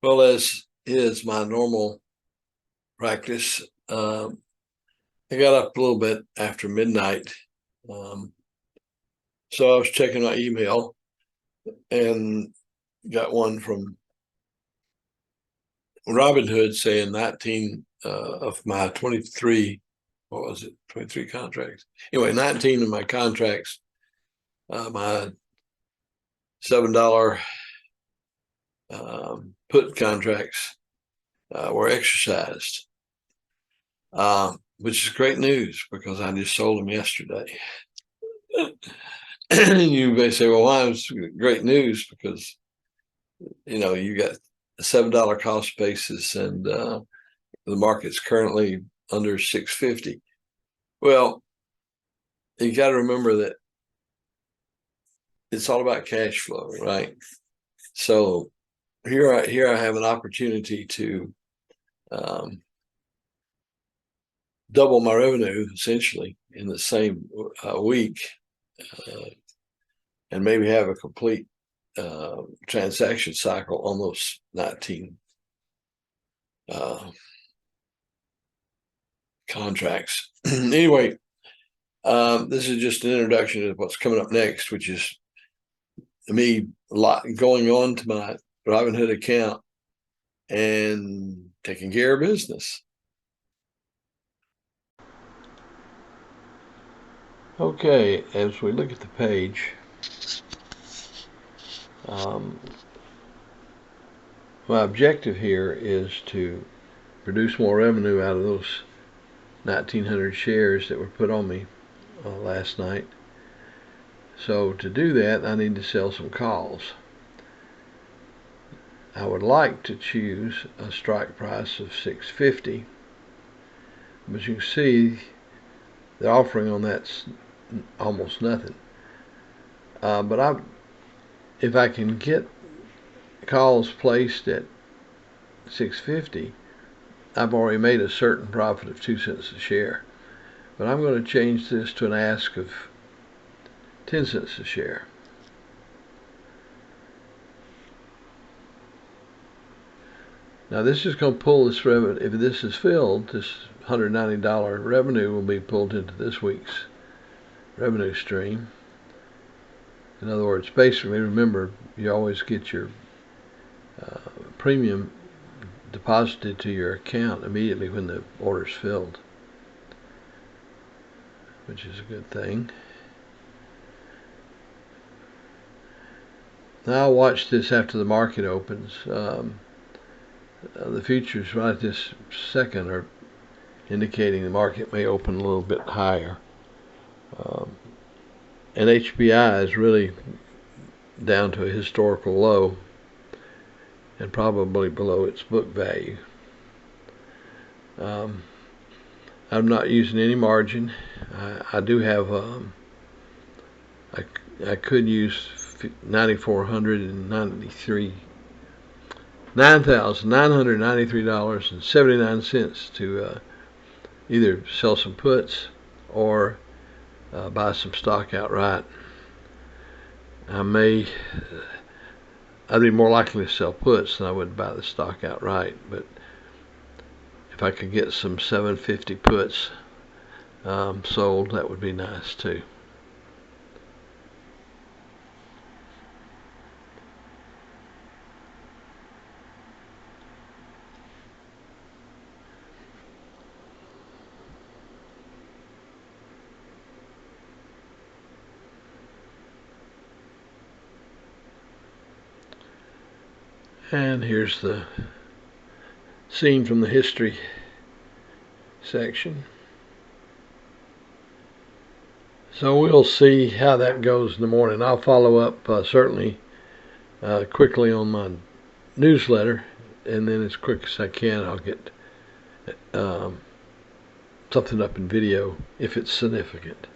Well, as is my normal practice, I got up a little bit after midnight. So I was checking my email and got one from Robinhood saying 19 of my 23, what was it, 23 contracts? Anyway, 19 of my contracts, my $7 put contracts were exercised, which is great news because I just sold them yesterday. You may say, well, why is great news? Because, you got a $7 cost basis and the market's currently under 650. Well, you got to remember that it's all about cash flow, right? So here I have an opportunity to double my revenue essentially in the same week, and maybe have a complete transaction cycle on those 19 contracts. Anyway, this is just an introduction to what's coming up next, which is me going on to my Robinhood account and taking care of business. Okay, as we look at the page, my objective here is to produce more revenue out of those 1,900 shares that were put on me last night. So to do that, I need to sell some calls. I would like to choose a strike price of 650, but you can see the offering on that's almost nothing. But if I can get calls placed at 650, I've already made a certain profit of 2 cents a share. But I'm going to change this to an ask of 10 cents a share. Now this is going to pull this revenue. If this is filled, this $190 revenue will be pulled into this week's revenue stream. In other words, basically, remember, you always get your premium deposited to your account immediately when the order is filled, which is a good thing. Now I'll watch this after the market opens. The futures right this second are indicating the market may open a little bit higher. And HBI is really down to a historical low and probably below its book value. I'm not using any margin. I do have I could use $9,993.79 to either sell some puts or buy some stock outright. I'd be more likely to sell puts than I would buy the stock outright, but if I could get some 750 puts sold, that would be nice too. And here's the scene from the history section. So we'll see how that goes in the morning. I'll follow up certainly quickly on my newsletter, and then as quick as I can I'll get something up in video if it's significant.